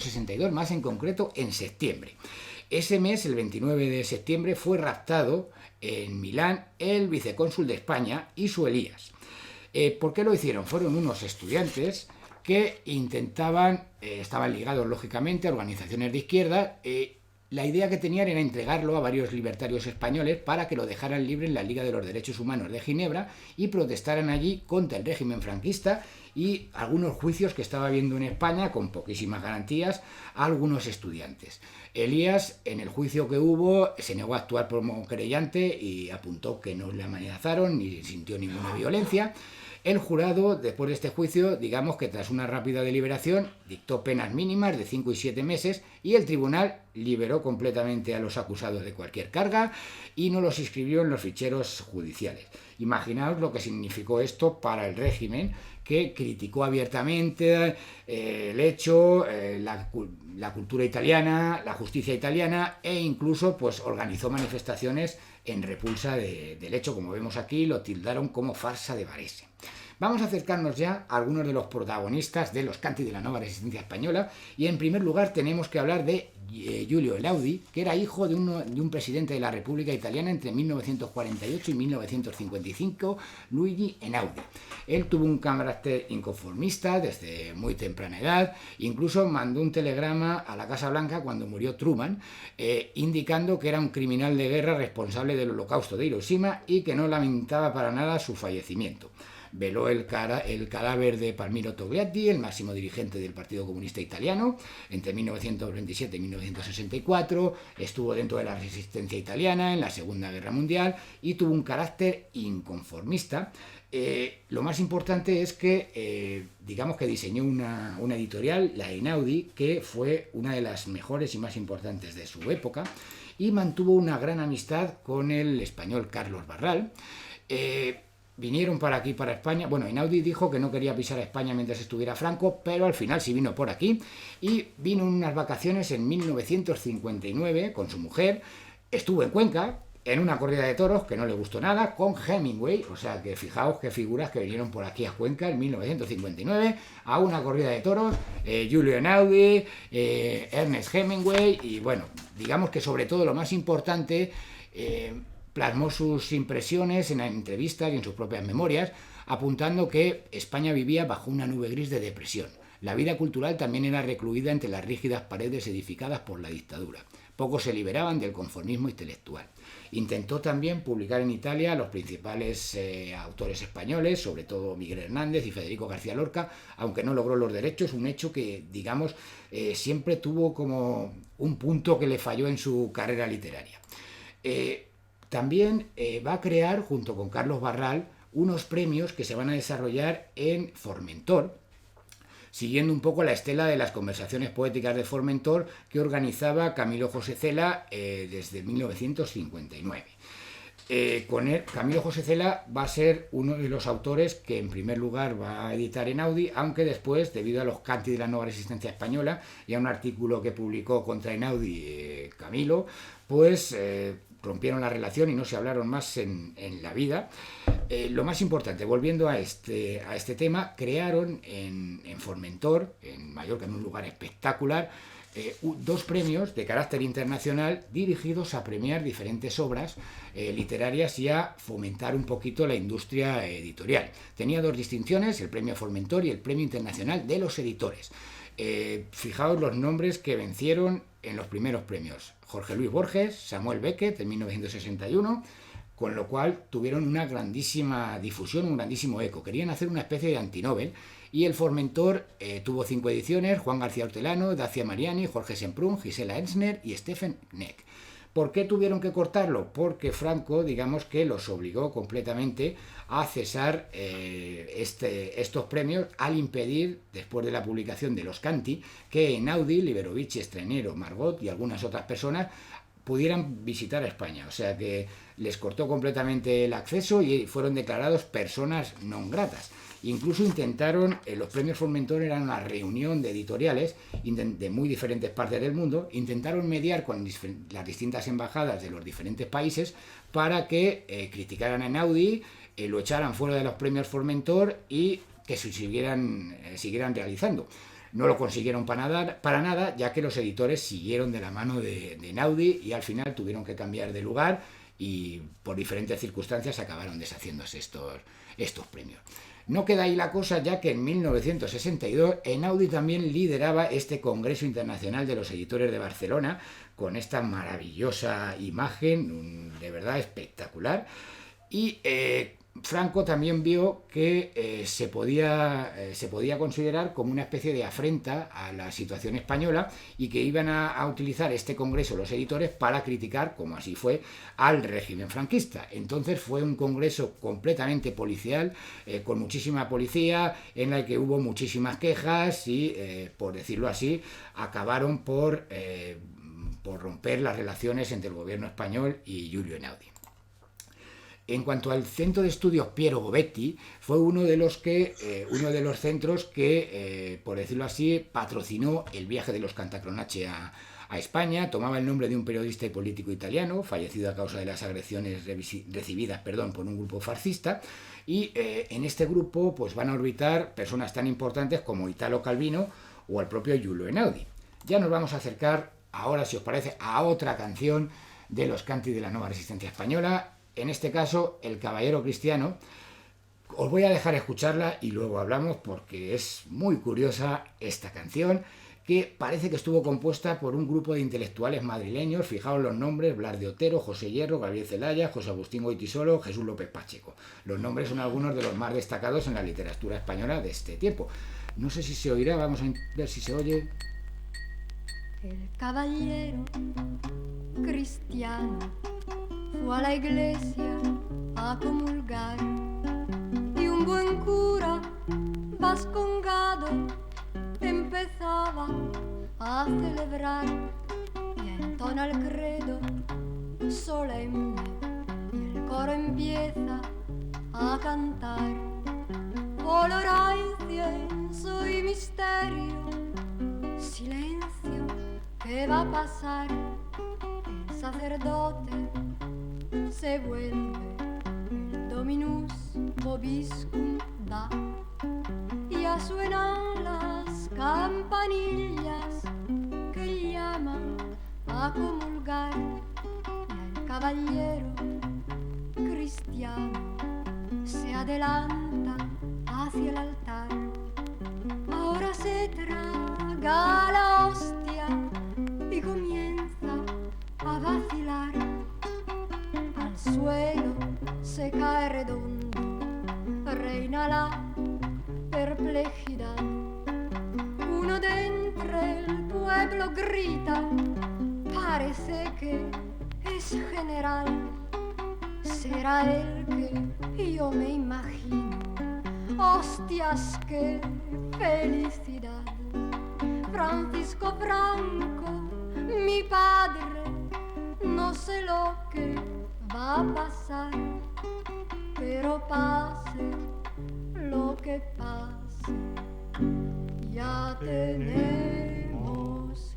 62, más en concreto en septiembre. Ese mes, el 29 de septiembre, fue raptado en Milán el vicecónsul de España y su Elías. ¿Por qué lo hicieron? Fueron unos estudiantes que intentaban, estaban ligados lógicamente a organizaciones de izquierda. La idea que tenían era entregarlo a varios libertarios españoles para que lo dejaran libre en la Liga de los Derechos Humanos de Ginebra y protestaran allí contra el régimen franquista y algunos juicios que estaba habiendo en España con poquísimas garantías a algunos estudiantes. Elías, en el juicio que hubo, se negó a actuar como querellante y apuntó que no le amenazaron ni sintió ninguna violencia. El jurado, después de este juicio, digamos que tras una rápida deliberación, dictó penas mínimas de 5 y 7 meses y el tribunal liberó completamente a los acusados de cualquier carga y no los inscribió en los ficheros judiciales. Imaginaos lo que significó esto para el régimen, que criticó abiertamente el hecho, la cultura italiana, la justicia italiana e incluso pues organizó manifestaciones en repulsa del hecho. Como vemos aquí, lo tildaron como farsa de Varese. Vamos a acercarnos ya a algunos de los protagonistas de los canti de la nueva resistencia española y en primer lugar tenemos que hablar de Giulio Einaudi, que era hijo de un presidente de la República Italiana entre 1948 y 1955, Luigi Einaudi. Él tuvo un carácter inconformista desde muy temprana edad, incluso mandó un telegrama a la Casa Blanca cuando murió Truman, indicando que era un criminal de guerra responsable del holocausto de Hiroshima y que no lamentaba para nada su fallecimiento. Veló el cadáver de Palmiro Togliatti, el máximo dirigente del Partido Comunista Italiano, entre 1927 y 1964, estuvo dentro de la resistencia italiana en la Segunda Guerra Mundial y tuvo un carácter inconformista. Lo más importante es que, digamos que diseñó una editorial, la Einaudi, que fue una de las mejores y más importantes de su época, y mantuvo una gran amistad con el español Carlos Barral. Vinieron para aquí, para España. Bueno, Einaudi dijo que no quería pisar a España mientras estuviera Franco, pero al final sí vino por aquí y vino en unas vacaciones en 1959 con su mujer. Estuvo en Cuenca, en una corrida de toros que no le gustó nada, con Hemingway. O sea que fijaos qué figuras que vinieron por aquí a Cuenca en 1959 a una corrida de toros. Giulio Einaudi, Ernest Hemingway y bueno, digamos que sobre todo lo más importante... plasmó sus impresiones en entrevistas y en sus propias memorias, apuntando que España vivía bajo una nube gris de depresión. La vida cultural también era recluida entre las rígidas paredes edificadas por la dictadura. Pocos se liberaban del conformismo intelectual. Intentó también publicar en Italia a los principales autores españoles, sobre todo Miguel Hernández y Federico García Lorca, aunque no logró los derechos, un hecho que, digamos, siempre tuvo como un punto que le falló en su carrera literaria. También va a crear, junto con Carlos Barral, unos premios que se van a desarrollar en Formentor, siguiendo un poco la estela de las conversaciones poéticas de Formentor que organizaba Camilo José Cela desde 1959. Con él, Camilo José Cela va a ser uno de los autores que en primer lugar va a editar Einaudi, aunque después, debido a los canti de la nueva resistencia española y a un artículo que publicó contra Einaudi Camilo, pues rompieron la relación y no se hablaron más en la vida. Lo más importante, volviendo a este tema, crearon en Formentor, en Mallorca, en un lugar espectacular, dos premios de carácter internacional dirigidos a premiar diferentes obras literarias y a fomentar un poquito la industria editorial. Tenía dos distinciones, el premio Formentor y el premio internacional de los editores. Fijaos los nombres que vencieron en los primeros premios: Jorge Luis Borges, Samuel Beckett en 1961, con lo cual tuvieron una grandísima difusión, un grandísimo eco. Querían hacer una especie de antinobel y el Formentor tuvo 5 ediciones: Juan García Hortelano, Dacia Mariani, Jorge Semprún, Gisela Ensner y Stephen Knecht. ¿Por qué tuvieron que cortarlo? Porque Franco, digamos que los obligó completamente a cesar estos premios al impedir, después de la publicación de los canti, que Einaudi, Liberovich, Strenero, Margot y algunas otras personas pudieran visitar España. O sea que les cortó completamente el acceso y fueron declarados personas non gratas. Incluso intentaron, los premios Formentor eran una reunión de editoriales de muy diferentes partes del mundo, intentaron mediar con las distintas embajadas de los diferentes países para que criticaran a Einaudi, lo echaran fuera de los premios Formentor y que se siguieran realizando. No lo consiguieron para nada, ya que los editores siguieron de la mano de Einaudi y al final tuvieron que cambiar de lugar y por diferentes circunstancias acabaron deshaciéndose estos premios. No queda ahí la cosa, ya que en 1962 Einaudi también lideraba este Congreso Internacional de los Editores de Barcelona, con esta maravillosa imagen, de verdad espectacular, y Franco también vio que se podía considerar como una especie de afrenta a la situación española y que iban a utilizar este congreso los editores para criticar, como así fue, al régimen franquista. Entonces fue un congreso completamente policial, con muchísima policía, en el que hubo muchísimas quejas y, por decirlo así, acabaron por romper las relaciones entre el gobierno español y Giulio Einaudi. En cuanto al Centro de Estudios Piero Gobetti, fue uno de los centros que, por decirlo así, patrocinó el viaje de los Cantacronache a España. Tomaba el nombre de un periodista y político italiano, fallecido a causa de las agresiones recibidas por un grupo fascista. Y en este grupo pues, van a orbitar personas tan importantes como Italo Calvino o el propio Giulio Einaudi. Ya nos vamos a acercar ahora, si os parece, a otra canción de los canti de la Nueva Resistencia Española. En este caso, El Caballero Cristiano. Os voy a dejar escucharla y luego hablamos, porque es muy curiosa esta canción, que parece que estuvo compuesta por un grupo de intelectuales madrileños. Fijaos los nombres: Blas de Otero, José Hierro, Gabriel Celaya, José Agustín Goytisolo, Jesús López Pacheco. Los nombres son algunos de los más destacados en la literatura española de este tiempo. No sé si se oirá, vamos a ver si se oye. El caballero cristiano fue a la iglesia a comulgar y un buen cura vascongado empezaba a celebrar y entona el credo solemne y el coro empieza a cantar: olor a incienso y misterio, silencio, ¿qué va a pasar? El sacerdote se vuelve, el Dominus vobiscum da, y ya suenan las campanillas que llaman a comulgar, y el caballero cristiano se adelanta hacia el altar. Ahora se traga la hostia y comienza a vacilar. Al suelo se cae redondo, reina la perplejidad. Uno de entre el pueblo grita, parece que es general. Será el que yo me imagino. Hostias, qué felicidad. Francisco Franco, mi padre, no sé lo que va a pasar, pero pase lo que pase, ya tenemos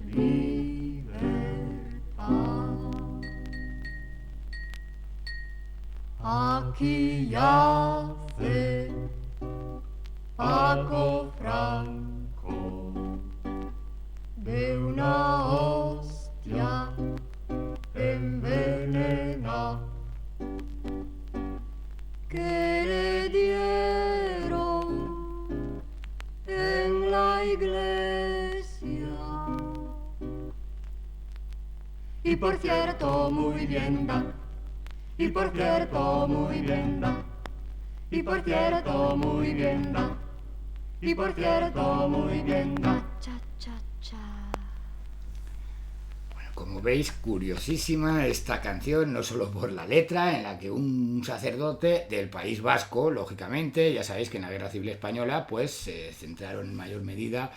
libertad. Aquí yace Paco Franco de una hostia envenenada que le dieron en la iglesia. Y por cierto muy bien da, y por cierto muy bien da, y por cierto muy bien da, y por cierto muy bien da. Cha, cha, cha. Como veis, curiosísima esta canción, no solo por la letra, en la que un sacerdote del País Vasco, lógicamente, ya sabéis que en la Guerra Civil Española, pues se centraron en mayor medida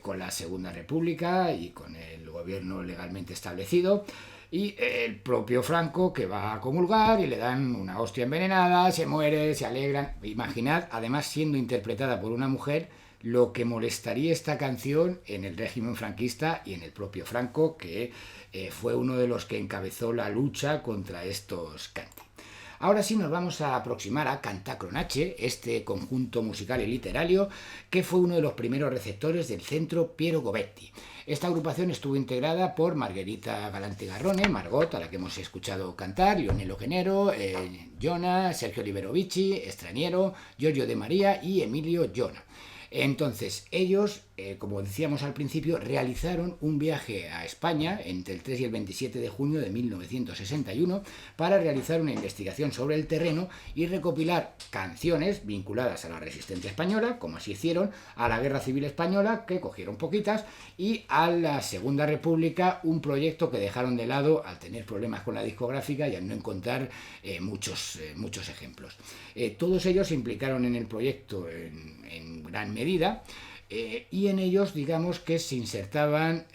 con la Segunda República y con el gobierno legalmente establecido, y el propio Franco, que va a comulgar y le dan una hostia envenenada, se muere, se alegran. Imaginad, además siendo interpretada por una mujer, lo que molestaría esta canción en el régimen franquista y en el propio Franco, que fue uno de los que encabezó la lucha contra estos canti. Ahora sí nos vamos a aproximar a Cantacronache, este conjunto musical y literario que fue uno de los primeros receptores del Centro Piero Gobetti. Esta agrupación estuvo integrada por Margherita Galante Garrone, Margot, a la que hemos escuchado cantar, Lionello Genero, Jona, Sergio Liberovici, Straniero, Giorgio De Maria y Emilio Jona. Entonces, ellos, como decíamos al principio, realizaron un viaje a España entre el 3 y el 27 de junio de 1961 para realizar una investigación sobre el terreno y recopilar canciones vinculadas a la resistencia española, como así hicieron, a la Guerra Civil Española, que cogieron poquitas, y a la Segunda República, un proyecto que dejaron de lado al tener problemas con la discográfica y al no encontrar muchos ejemplos. Todos ellos se implicaron en el proyecto en gran medida, y en ellos, digamos, que se insertaban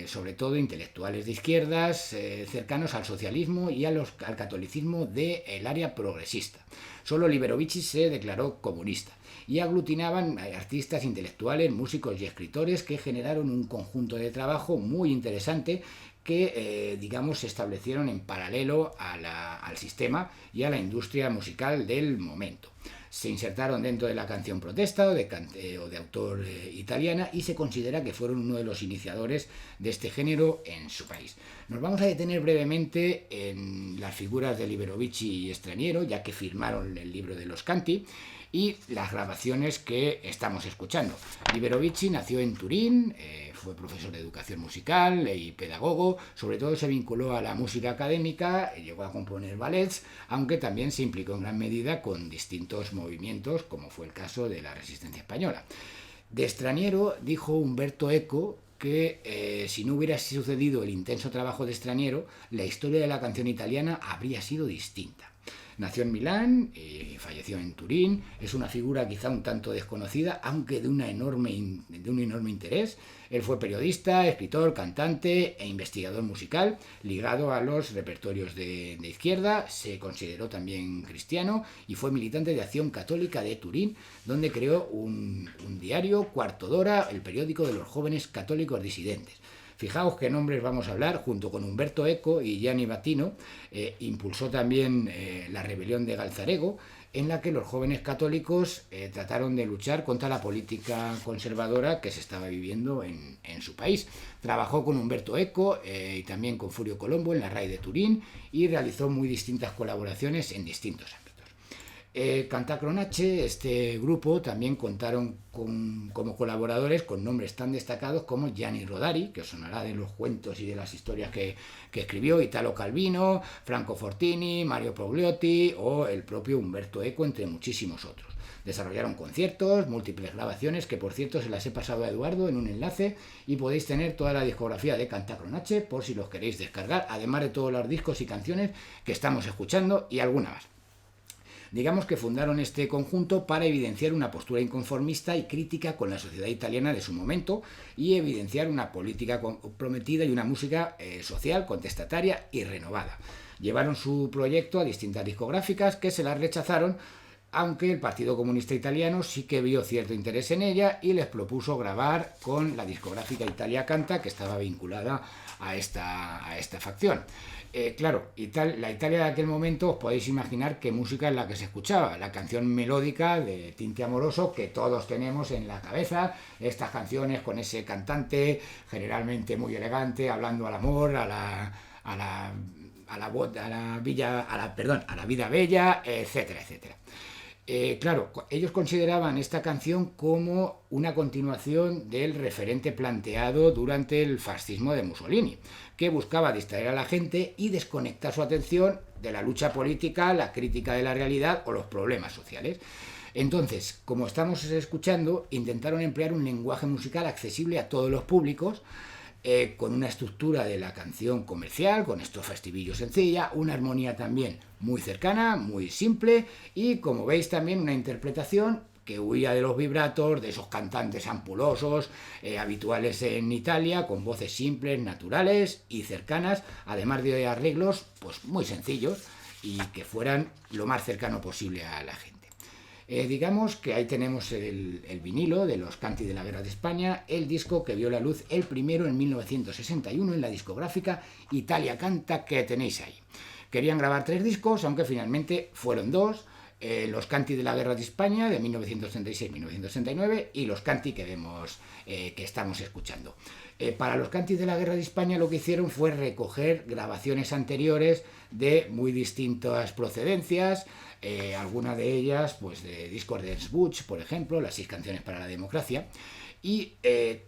sobre todo intelectuales de izquierdas cercanos al socialismo y al catolicismo del área progresista. Solo Liberovici se declaró comunista y aglutinaban artistas intelectuales, músicos y escritores que generaron un conjunto de trabajo muy interesante que, digamos, se establecieron en paralelo al sistema y a la industria musical del momento. Se insertaron dentro de la canción protesta o de autor italiana y se considera que fueron uno de los iniciadores de este género en su país. Nos vamos a detener brevemente en las figuras de Liberovici y Straniero, ya que firmaron el libro de los Canti, y las grabaciones que estamos escuchando. Liberovici nació en Turín, fue profesor de educación musical y pedagogo, sobre todo se vinculó a la música académica, llegó a componer ballets, aunque también se implicó en gran medida con distintos movimientos, como fue el caso de la resistencia española. De Straniero dijo Umberto Eco que si no hubiera sucedido el intenso trabajo de Straniero, la historia de la canción italiana habría sido distinta. Nació en Milán y falleció en Turín. Es una figura quizá un tanto desconocida, aunque de un enorme interés. Él fue periodista, escritor, cantante e investigador musical, ligado a los repertorios de izquierda. Se consideró también cristiano y fue militante de Acción Católica de Turín, donde creó un diario, Cuarto d'Ora, el periódico de los jóvenes católicos disidentes. Fijaos qué nombres vamos a hablar, junto con Umberto Eco y Gianni Battino. Impulsó también la rebelión de Galzarego, en la que los jóvenes católicos trataron de luchar contra la política conservadora que se estaba viviendo en su país. Trabajó con Umberto Eco y también con Furio Colombo en la RAI de Turín y realizó muy distintas colaboraciones en distintos ámbitos. Cantacronache, este grupo, también contaron como colaboradores con nombres tan destacados como Gianni Rodari, que os sonará de los cuentos y de las historias que escribió, Italo Calvino, Franco Fortini, Mario Progliotti o el propio Umberto Eco, entre muchísimos otros. Desarrollaron conciertos, múltiples grabaciones, que por cierto se las he pasado a Eduardo en un enlace, y podéis tener toda la discografía de Cantacronache por si los queréis descargar, además de todos los discos y canciones que estamos escuchando y alguna más. Digamos que fundaron este conjunto para evidenciar una postura inconformista y crítica con la sociedad italiana de su momento y evidenciar una política comprometida y una música social, contestataria y renovada. Llevaron su proyecto a distintas discográficas que se las rechazaron, aunque el Partido Comunista Italiano sí que vio cierto interés en ella y les propuso grabar con la discográfica Italia Canta, que estaba vinculada a esta facción. Claro, la Italia de aquel momento, os podéis imaginar qué música es la que se escuchaba, la canción melódica de tinte amoroso que todos tenemos en la cabeza, estas canciones con ese cantante generalmente muy elegante, hablando al amor, a la vida bella, etcétera, etcétera. Claro, ellos consideraban esta canción como una continuación del referente planteado durante el fascismo de Mussolini, que buscaba distraer a la gente y desconectar su atención de la lucha política, la crítica de la realidad o los problemas sociales. Entonces, como estamos escuchando, intentaron emplear un lenguaje musical accesible a todos los públicos, con una estructura de la canción comercial, con estrofa estribillo sencilla, una armonía también muy cercana, muy simple, y como veis también una interpretación que huía de los vibratos, de esos cantantes ampulosos habituales en Italia, con voces simples, naturales y cercanas, además de arreglos pues muy sencillos y que fueran lo más cercano posible a la gente. Digamos que ahí tenemos el vinilo de los Canti de la Guerra de España, el disco que vio la luz el primero en 1961 en la discográfica Italia Canta, que tenéis ahí. Querían grabar 3 discos, aunque finalmente fueron 2. Los Canti de la Guerra de España de 1936-1939 y los Canti que vemos que estamos escuchando. Para los Canti de la Guerra de España lo que hicieron fue recoger grabaciones anteriores de muy distintas procedencias, algunas de ellas pues de discos de Ernst Busch, por ejemplo, las 6 canciones para la democracia, y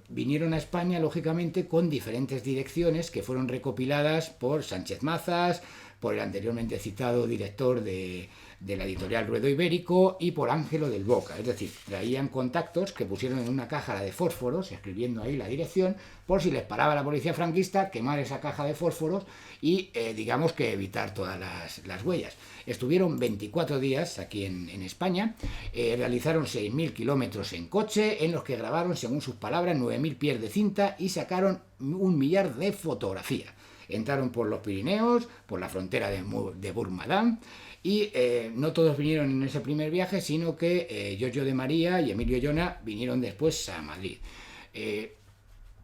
vinieron a España lógicamente con diferentes direcciones que fueron recopiladas por Sánchez Mazas, por el anteriormente citado director de la editorial Ruedo Ibérico y por Ángelo del Boca. Es decir, traían contactos que pusieron en una caja de fósforos, escribiendo ahí la dirección, por si les paraba la policía franquista, quemar esa caja de fósforos y, digamos que evitar todas las huellas. Estuvieron 24 días aquí en España, realizaron 6.000 kilómetros en coche, en los que grabaron, según sus palabras, 9.000 pies de cinta y sacaron 1 millar de fotografías. Entraron por los Pirineos, por la frontera de Burmadán, y no todos vinieron en ese primer viaje, sino que Giorgio de María y Emilio Llona vinieron después a Madrid.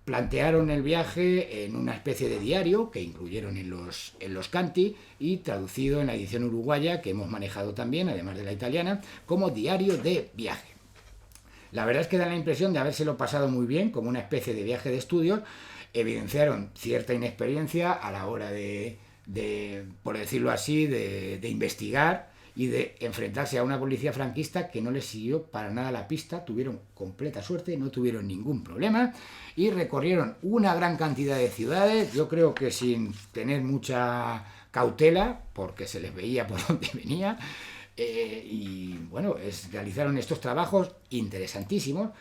Plantearon el viaje en una especie de diario que incluyeron en los Canti y traducido en la edición uruguaya que hemos manejado también, además de la italiana, como diario de viaje. La verdad es que da la impresión de habérselo pasado muy bien, como una especie de viaje de estudios. Evidenciaron cierta inexperiencia a la hora de por decirlo así, de investigar y de enfrentarse a una policía franquista que no les siguió para nada la pista. Tuvieron completa suerte, no tuvieron ningún problema y recorrieron una gran cantidad de ciudades, yo creo que sin tener mucha cautela, porque se les veía por dónde venía, y bueno, realizaron estos trabajos interesantísimos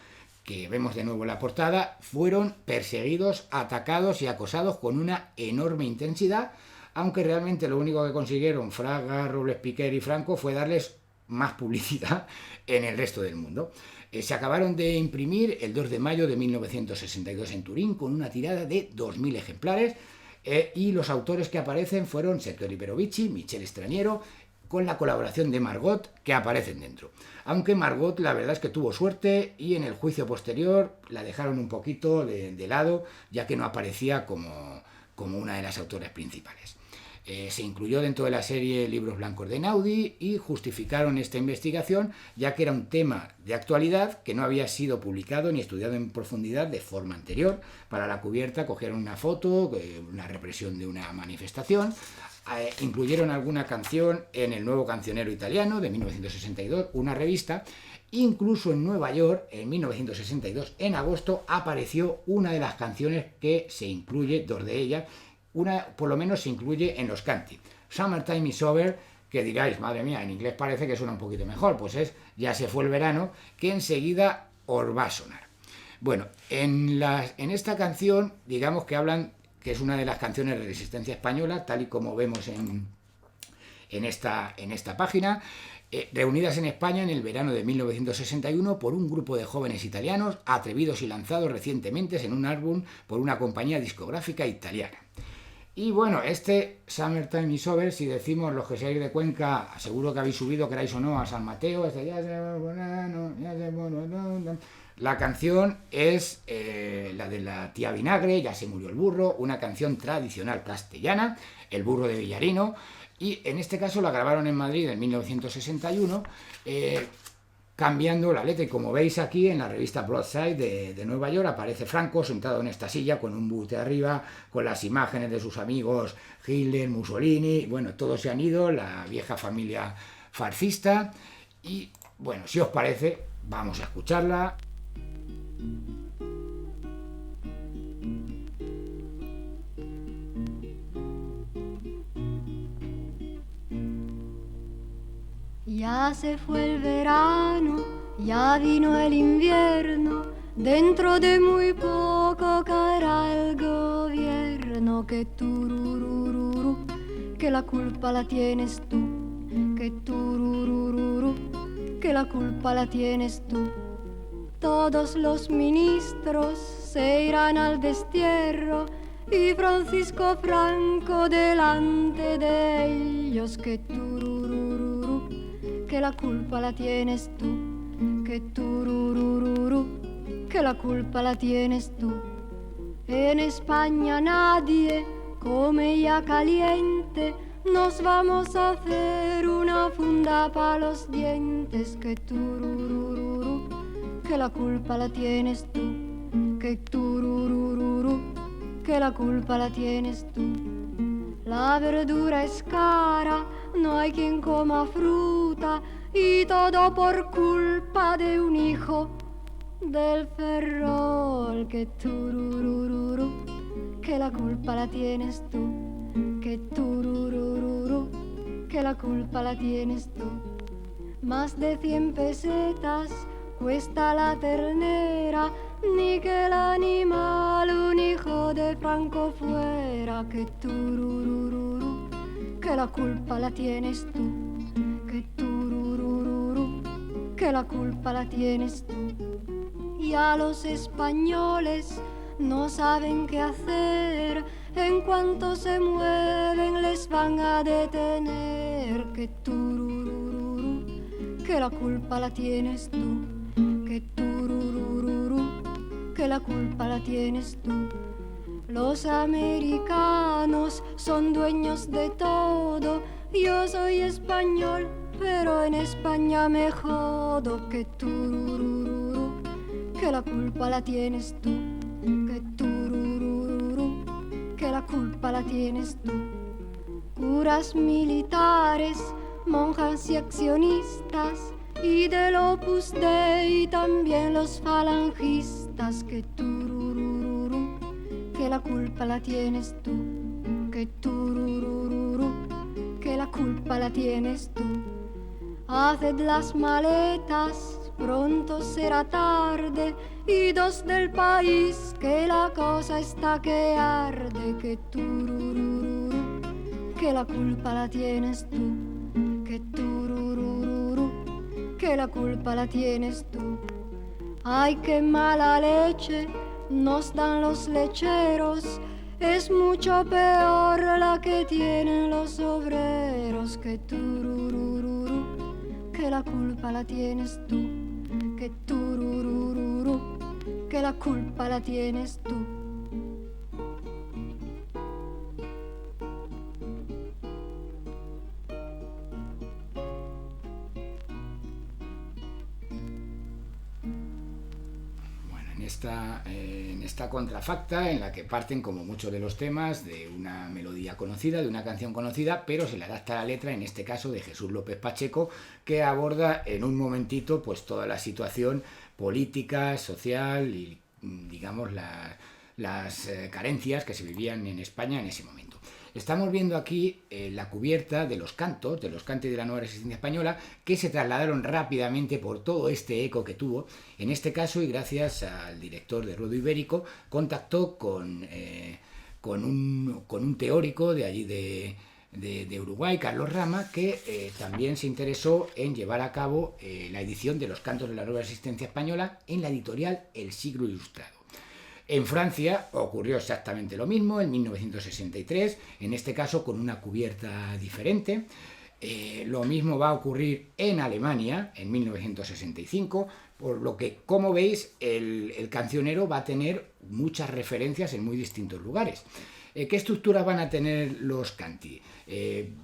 que vemos de nuevo en la portada. Fueron perseguidos, atacados y acosados con una enorme intensidad, aunque realmente lo único que consiguieron Fraga, Robles Piquer y Franco fue darles más publicidad en el resto del mundo. Se acabaron de imprimir el 2 de mayo de 1962 en Turín con una tirada de 2.000 ejemplares y los autores que aparecen fueron Sergio Liberovici, Michel Estraniero, con la colaboración de Margot, que aparecen dentro. Aunque Margot la verdad es que tuvo suerte y en el juicio posterior la dejaron un poquito de lado, ya que no aparecía como una de las autoras principales. Se incluyó dentro de la serie Libros Blancos de Einaudi y justificaron esta investigación, ya que era un tema de actualidad que no había sido publicado ni estudiado en profundidad de forma anterior. Para la cubierta cogieron una foto, una represión de una manifestación, incluyeron alguna canción en El Nuevo Cancionero Italiano de 1962, una revista. Incluso en Nueva York, en 1962, en agosto, apareció una de las canciones que se incluye, 2 de ellas, una por lo menos se incluye en los Canti. Summertime is Over, que diráis, madre mía, en inglés parece que suena un poquito mejor, pues es Ya se fue el verano, que enseguida os va a sonar. Bueno, en esta canción, digamos que hablan, que es una de las canciones de resistencia española, tal y como vemos en esta página, reunidas en España en el verano de 1961 por un grupo de jóvenes italianos atrevidos y lanzados recientemente en un álbum por una compañía discográfica italiana. Y bueno, este Summertime is Over, si decimos los que seáis de Cuenca, seguro que habéis subido, queráis o no, a San Mateo, la canción es la de la tía Vinagre, Ya se murió el burro, una canción tradicional castellana, El burro de Villarino, y en este caso la grabaron en Madrid en 1961, cambiando la letra, y como veis aquí en la revista Broadside de Nueva York aparece Franco sentado en esta silla con un buste arriba, con las imágenes de sus amigos Hitler, Mussolini, bueno, todos se han ido, la vieja familia fascista, y bueno, si os parece, vamos a escucharla. Ya se fue el verano, ya vino el invierno, dentro de muy poco caerá el gobierno. Que tururururu, que la culpa la tienes tú, que tururururu, que la culpa la tienes tú. Todos los ministros se irán al destierro y Francisco Franco delante de ellos. Que tururururu, que la culpa la tienes tú, que tururururu, que la culpa la tienes tú. En España nadie come ya caliente, nos vamos a hacer una funda para los dientes. Que tururururu, que la culpa la tienes tú. Que tururururu, que la culpa la tienes tú. La verdura es cara, no hay quien coma fruta, y todo por culpa de un hijo del Ferrol. Que tururururu, que la culpa la tienes tú. Que tururururu, que la culpa la tienes tú. Más de 100 pesetas cuesta la ternera, ni que el animal un hijo de Franco fuera. Que tururururu, que la culpa la tienes tú. Que tururururu, que la culpa la tienes tú. Y a los españoles no saben qué hacer, en cuanto se mueven les van a detener. Que tururururu, que la culpa la tienes tú. Que tururururu, que la culpa la tienes tú. Los americanos son dueños de todo. Yo soy español, pero en España me jodo. Que tururururu, que la culpa la tienes tú. Que tururururu, que la culpa la tienes tú. Curas militares, monjas y accionistas, y del Opus Dei también los falangistas. Que tururururu, que la culpa la tienes tú. Que tururururu, que la culpa la tienes tú. Haced las maletas, pronto será tarde, idos del país, que la cosa está que arde. Que tururururu, que la culpa la tienes tú. Que tururururu, que la culpa la tienes tú. Ay, qué mala leche nos dan los lecheros, es mucho peor la que tienen los obreros. Que tururururu, que la culpa la tienes tú. Que tururururu, que la culpa la tienes tú. En esta contrafacta, en la que parten, como muchos de los temas, de una melodía conocida, de una canción conocida, pero se le adapta la letra, en este caso de Jesús López Pacheco, que aborda en un momentito pues toda la situación política, social y, digamos, las carencias que se vivían en España en ese momento. Estamos viendo aquí la cubierta de los cantos de la Nueva Resistencia Española, que se trasladaron rápidamente por todo este eco que tuvo. En este caso, y gracias al director de Ruedo Ibérico, contactó con un teórico de allí de Uruguay, Carlos Rama, que también se interesó en llevar a cabo la edición de los cantos de la Nueva Resistencia Española en la editorial El Siglo Ilustrado. En Francia ocurrió exactamente lo mismo, en 1963, en este caso con una cubierta diferente. Lo mismo va a ocurrir en Alemania, en 1965, por lo que, como veis, el cancionero va a tener muchas referencias en muy distintos lugares. ¿Qué estructura van a tener los canti?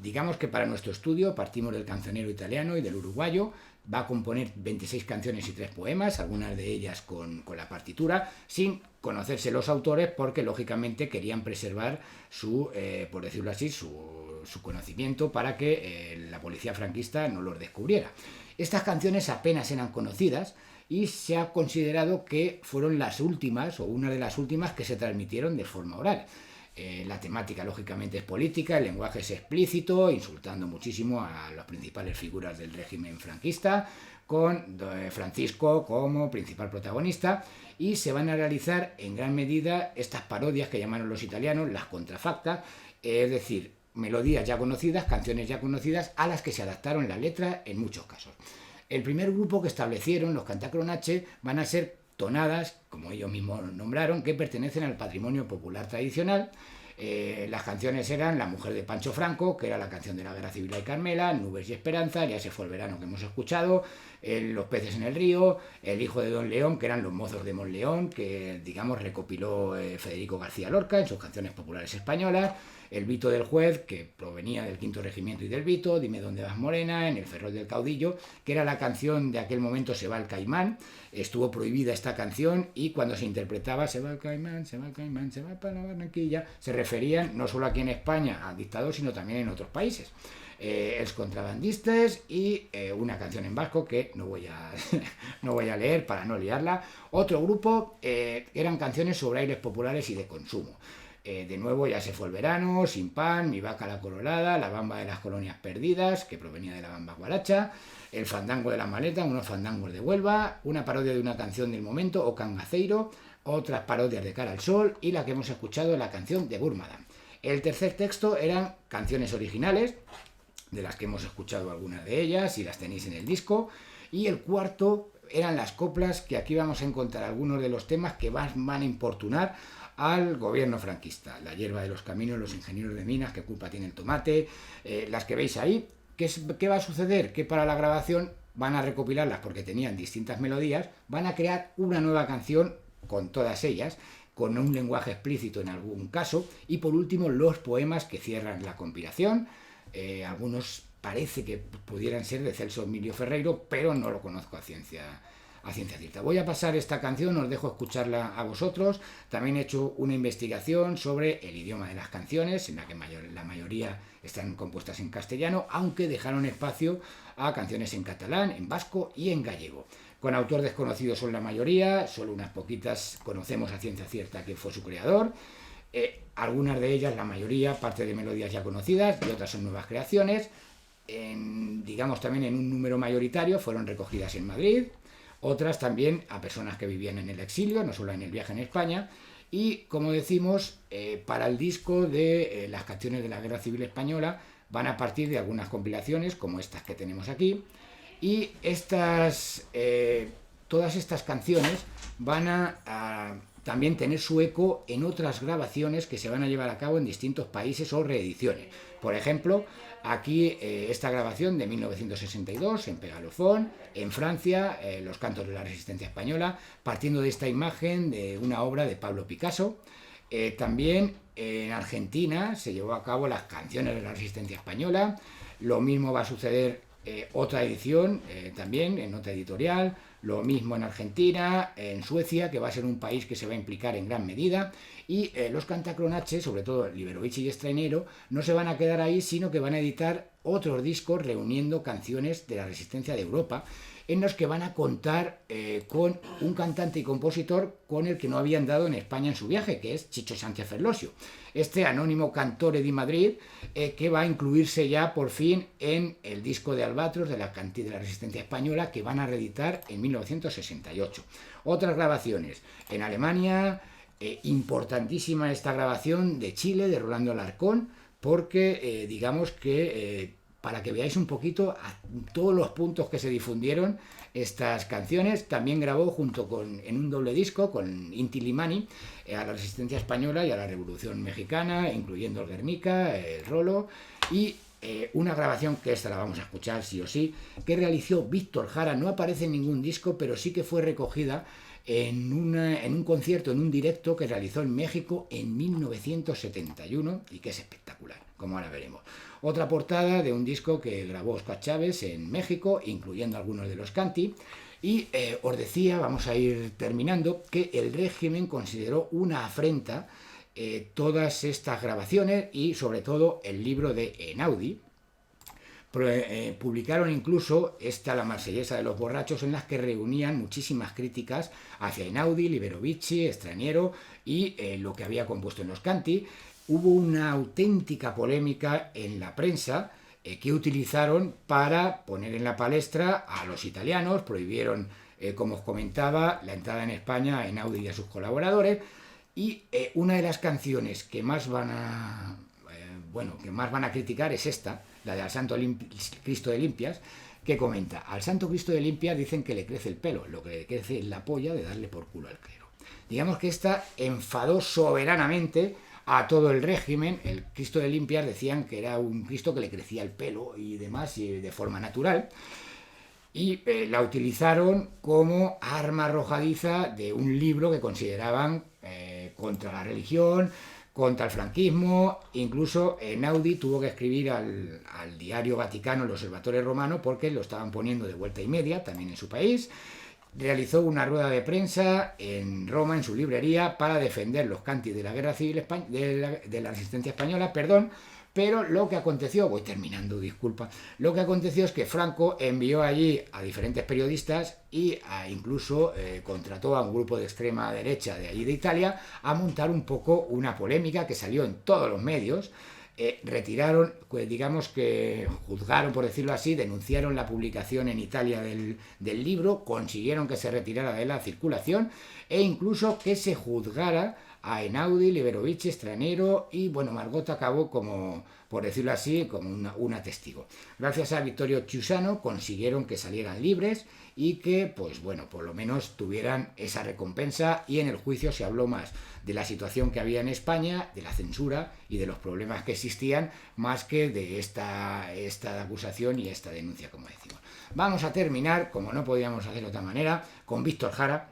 Digamos que para nuestro estudio partimos del cancionero italiano y del uruguayo. Va a componer 26 canciones y 3 poemas, algunas de ellas con la partitura, sin conocerse los autores, porque lógicamente querían preservar su, por decirlo así, su conocimiento para que la policía franquista no los descubriera. Estas canciones apenas eran conocidas y se ha considerado que fueron las últimas, o una de las últimas, que se transmitieron de forma oral. La temática lógicamente es política, el lenguaje es explícito, insultando muchísimo a las principales figuras del régimen franquista, con Francisco como principal protagonista, y se van a realizar en gran medida estas parodias que llamaron los italianos las contrafacta, es decir, melodías ya conocidas, canciones ya conocidas, a las que se adaptaron la letra en muchos casos. El primer grupo que establecieron, los cantacronache, van a ser tonadas, como ellos mismos nombraron, que pertenecen al patrimonio popular tradicional, Las canciones eran La mujer de Pancho Franco, que era la canción de la Guerra Civil de Carmela, Nubes y Esperanza, Ya se fue el verano, que hemos escuchado, Los peces en el río, El hijo de Don León, que eran Los mozos de Monleón, que digamos recopiló Federico García Lorca en sus canciones populares españolas, El Vito del juez, que provenía del Quinto Regimiento y del Vito, Dime dónde vas morena, En el ferrol del caudillo, que era la canción de aquel momento Se va el caimán. Estuvo prohibida esta canción y cuando se interpretaba Se va el caimán, se va el caimán, se va para Barranquilla, se referían no solo aquí en España al dictador, sino también en otros países. Els contrabandistas y una canción en vasco que no voy a leer para no liarla. Otro grupo eran canciones sobre aires populares y de consumo. De nuevo, Ya se fue el verano, Sin pan, Mi vaca la colorada, La bamba de las colonias perdidas, que provenía de la bamba guaracha, El fandango de la maleta, unos fandangos de Huelva, una parodia de una canción del momento, O Cangaceiro, otras parodias de Cara al Sol y la que hemos escuchado, la canción de Gurmadan. El tercer texto eran canciones originales, de las que hemos escuchado algunas de ellas y las tenéis en el disco, y el cuarto eran las coplas, que aquí vamos a encontrar algunos de los temas que van a importunar al gobierno franquista. La hierba de los caminos, los ingenieros de minas, qué culpa tiene el tomate, las que veis ahí. ¿Qué va a suceder? Que para la grabación van a recopilarlas porque tenían distintas melodías, van a crear una nueva canción con todas ellas, con un lenguaje explícito en algún caso, y por último los poemas que cierran la compilación. Algunos parece que pudieran ser de Celso Emilio Ferreiro, pero no lo conozco a ciencia cierta. Voy a pasar esta canción, os dejo escucharla a vosotros. También he hecho una investigación sobre el idioma de las canciones, en la que la mayoría están compuestas en castellano, aunque dejaron espacio a canciones en catalán, en vasco y en gallego. Con autor desconocido son la mayoría, solo unas poquitas conocemos a ciencia cierta quién fue su creador. Algunas de ellas, la mayoría, parte de melodías ya conocidas y otras son nuevas creaciones. Digamos también en un número mayoritario fueron recogidas en Madrid, otras también a personas que vivían en el exilio, no solo en el viaje en España. Y como decimos, para el disco de las canciones de la Guerra Civil Española van a partir de algunas compilaciones como estas que tenemos aquí, y todas estas canciones van a también tener su eco en otras grabaciones que se van a llevar a cabo en distintos países o reediciones. Por ejemplo, aquí esta grabación de 1962 en Pegalofón, en Francia, los cantos de la Resistencia Española, partiendo de esta imagen de una obra de Pablo Picasso. También en Argentina se llevó a cabo las canciones de la Resistencia Española. Lo mismo va a suceder otra edición también en otra editorial. Lo mismo en Argentina, en Suecia, que va a ser un país que se va a implicar en gran medida, y los Cantacronache, sobre todo Liberovici y Estrainero, no se van a quedar ahí, sino que van a editar otros discos reuniendo canciones de la resistencia de Europa, en los que van a contar con un cantante y compositor con el que no habían dado en España en su viaje, que es Chicho Sánchez Ferlosio, este anónimo cantore di Madrid, que va a incluirse ya por fin en el disco de Albatros de la Resistencia Española, que van a reeditar en 1968. Otras grabaciones en Alemania, importantísima esta grabación de Chile, de Rolando Alarcón, porque digamos que para que veáis un poquito a todos los puntos que se difundieron estas canciones. También grabó en un doble disco con Inti Limani a la Resistencia Española y a la Revolución Mexicana, incluyendo el Guernica, el Rolo, y una grabación que esta la vamos a escuchar sí o sí, que realizó Víctor Jara. No aparece en ningún disco, pero sí que fue recogida en un concierto, en un directo que realizó en México en 1971 y que es espectacular, como ahora veremos. Otra portada de un disco que grabó Óscar Chávez en México, incluyendo algunos de los Canti. Y os decía, vamos a ir terminando, que el régimen consideró una afrenta todas estas grabaciones y sobre todo el libro de Einaudi. Publicaron incluso La Marsellesa de los Borrachos, en las que reunían muchísimas críticas hacia Einaudi, Liberovici, Estrainero y lo que había compuesto en los Canti. Hubo una auténtica polémica en la prensa que utilizaron para poner en la palestra a los italianos. Prohibieron, como os comentaba, la entrada en España a Einaudi y a sus colaboradores. Y una de las canciones que más van a criticar es esta, la de Al Santo Cristo de Limpias, que comenta: al Santo Cristo de Limpias dicen que le crece el pelo, lo que le crece es la polla de darle por culo al clero. Digamos que esta enfadó soberanamente a todo el régimen. El Cristo de Limpias decían que era un Cristo que le crecía el pelo y demás, y de forma natural. Y la utilizaron como arma arrojadiza de un libro que consideraban contra la religión, contra el franquismo. Incluso Einaudi tuvo que escribir al diario Vaticano, el Observatore Romano, porque lo estaban poniendo de vuelta y media, también en su país. Realizó una rueda de prensa en Roma, en su librería, para defender los cantis de la guerra civil de la resistencia española, pero lo que aconteció, voy terminando, disculpa, lo que aconteció es que Franco envió allí a diferentes periodistas y incluso contrató a un grupo de extrema derecha de allí de Italia a montar un poco una polémica que salió en todos los medios. Retiraron, pues digamos que juzgaron, por decirlo así, denunciaron la publicación en Italia del libro, consiguieron que se retirara de la circulación e incluso que se juzgara a Einaudi, Liberovich, Stranero, y bueno, Margot acabó como, por decirlo así, como una testigo. Gracias a Vittorio Chiusano consiguieron que salieran libres y que, pues bueno, por lo menos tuvieran esa recompensa, y en el juicio se habló más de la situación que había en España, de la censura y de los problemas que existían, más que de esta acusación y esta denuncia, como decimos. Vamos a terminar, como no podíamos hacer de otra manera, con Víctor Jara.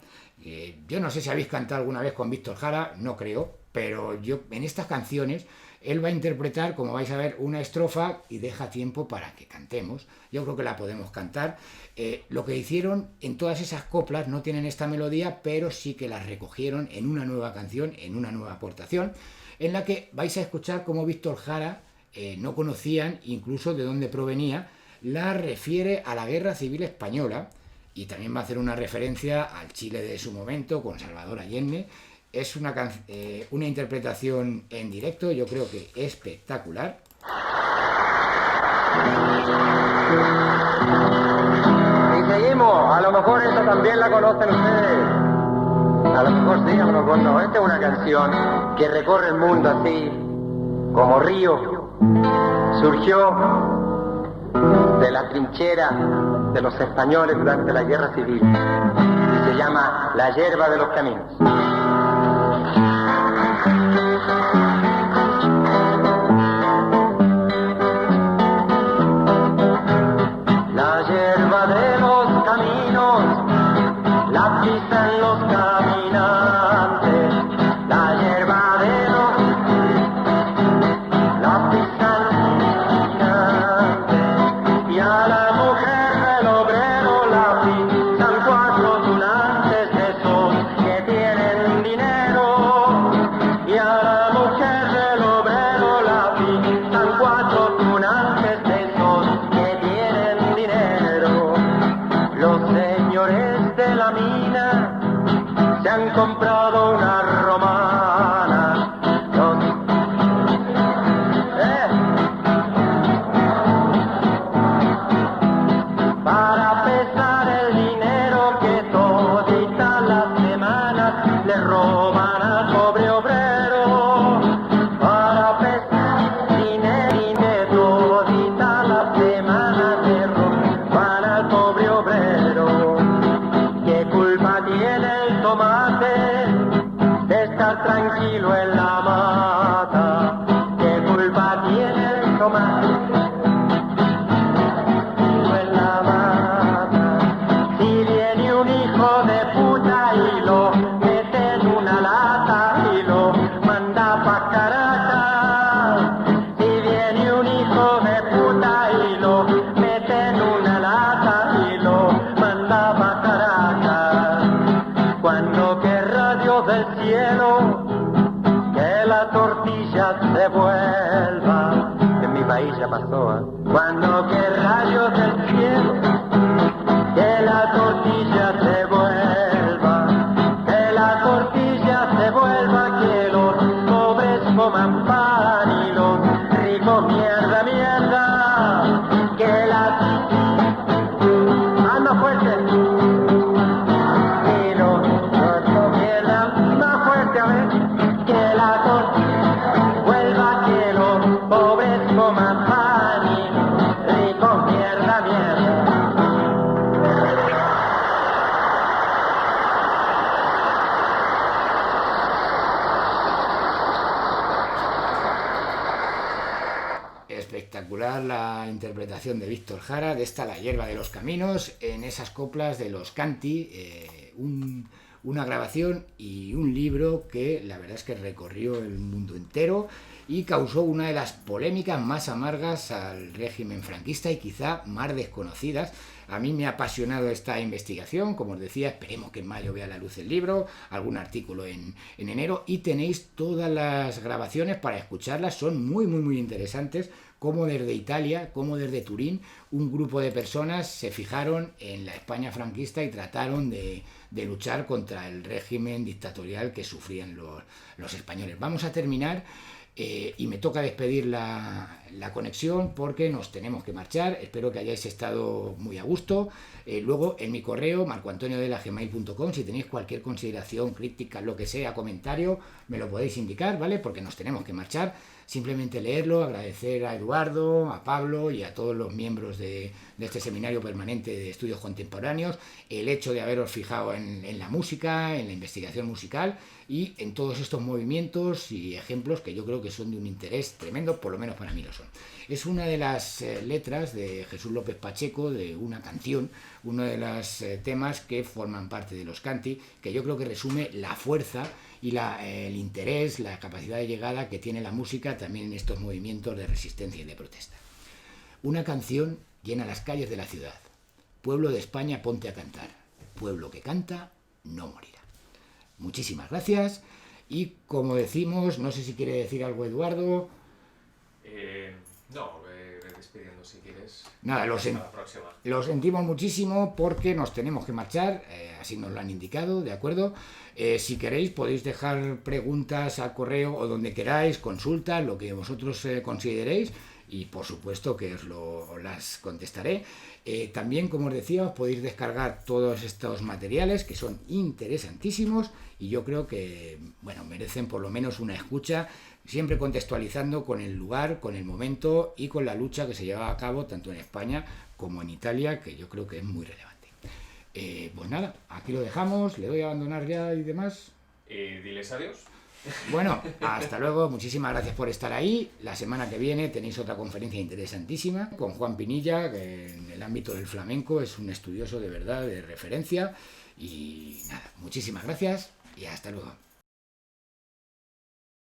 Yo no sé si habéis cantado alguna vez con Víctor Jara, no creo, pero yo en estas canciones él va a interpretar, como vais a ver, una estrofa y deja tiempo para que cantemos. Yo creo que la podemos cantar. Lo que hicieron en todas esas coplas no tienen esta melodía, pero sí que las recogieron en una nueva canción, en una nueva aportación, en la que vais a escuchar cómo Víctor Jara, no conocían incluso de dónde provenía, la refiere a la Guerra Civil Española, y también va a hacer una referencia al Chile de su momento con Salvador Allende. Es una interpretación en directo, yo creo que espectacular. Y seguimos, a lo mejor esta también la conocen ustedes. A lo mejor sí, a lo mejor no. Esta es una canción que recorre el mundo así, como río. Surgió de la trinchera de los españoles durante la guerra civil y se llama La hierba de los caminos. La hierba de los caminos la pisan los caminantes, la hierba de los la pisan y a la mujer del obrero la pisan cuatro tunantes de esos que tienen dinero. Y a la mujer del obrero la pisan cuatro tunantes de esos que tienen dinero. Los señores de la mina se han comprado una romana. Para pesar el dinero que toditas las semanas le roban al pobre obrero. Para pesar el dinero que toditas las semanas le roban al pobre obrero. ¿Qué culpa tiene el tomate de estar tranquilo en la mata? ¿Qué culpa tiene el tomate? Se vuelva, que en mi país ya pasó, ¿eh? Cuando que rayos del cielo, que la tortilla se vuelva, que la tortilla se vuelva, que los pobres coman pan y los ricos mierda, mierda, que la... ¡Anda fuerte! Y los ricos mierda, más fuerte, a ver, que la tortilla vuelva, que los pobres coman pan y ricos mierda, mierda. espectacular la interpretación de Víctor Jara de esta La hierba de los caminos en esas coplas de los Canti, una grabación y un libro que la verdad es que recorrió el mundo entero y causó una de las polémicas más amargas al régimen franquista y quizá más desconocidas. A mí me ha apasionado esta investigación, como os decía, esperemos que en mayo vea la luz el libro, algún artículo en enero, y tenéis todas las grabaciones para escucharlas, son muy interesantes, como desde Italia, como desde Turín, un grupo de personas se fijaron en la España franquista y trataron de luchar contra el régimen dictatorial que sufrían los españoles. Vamos a terminar. Y me toca despedir la conexión porque nos tenemos que marchar. Espero que hayáis estado muy a gusto. Luego en mi correo marcoantoniodela@gmail.com, si tenéis cualquier consideración, crítica, lo que sea, comentario, me lo podéis indicar, ¿vale? Porque nos tenemos que marchar. Simplemente leerlo, agradecer a Eduardo, a Pablo y a todos los miembros de este seminario permanente de estudios contemporáneos el hecho de haberos fijado en la música, en la investigación musical y en todos estos movimientos y ejemplos que yo creo que son de un interés tremendo, por lo menos para mí lo son. Es una de las letras de Jesús López Pacheco, de una canción, uno de los temas que forman parte de los Canti, que yo creo que resume la fuerza y el interés, la capacidad de llegada que tiene la música también en estos movimientos de resistencia y de protesta. Una canción llena las calles de la ciudad. Pueblo de España, ponte a cantar. Pueblo que canta, no morirá. Muchísimas gracias y como decimos, no sé si quiere decir algo Eduardo. No, ve despidiendo si quieres. Nada, Hasta la próxima. Lo sentimos muchísimo porque nos tenemos que marchar, así nos lo han indicado, ¿de acuerdo? Si queréis podéis dejar preguntas al correo o donde queráis, consultas, lo que vosotros consideréis y por supuesto que las contestaré. También, como os decía, os podéis descargar todos estos materiales que son interesantísimos y yo creo que merecen por lo menos una escucha, siempre contextualizando con el lugar, con el momento y con la lucha que se llevaba a cabo tanto en España como en Italia, que yo creo que es muy relevante. Pues nada, aquí lo dejamos, le doy a abandonar ya y demás. Diles adiós. Bueno, hasta luego, muchísimas gracias por estar ahí. La semana que viene tenéis otra conferencia interesantísima con Juan Pinilla, que en el ámbito del flamenco es un estudioso de verdad, de referencia. Y nada, muchísimas gracias y hasta luego.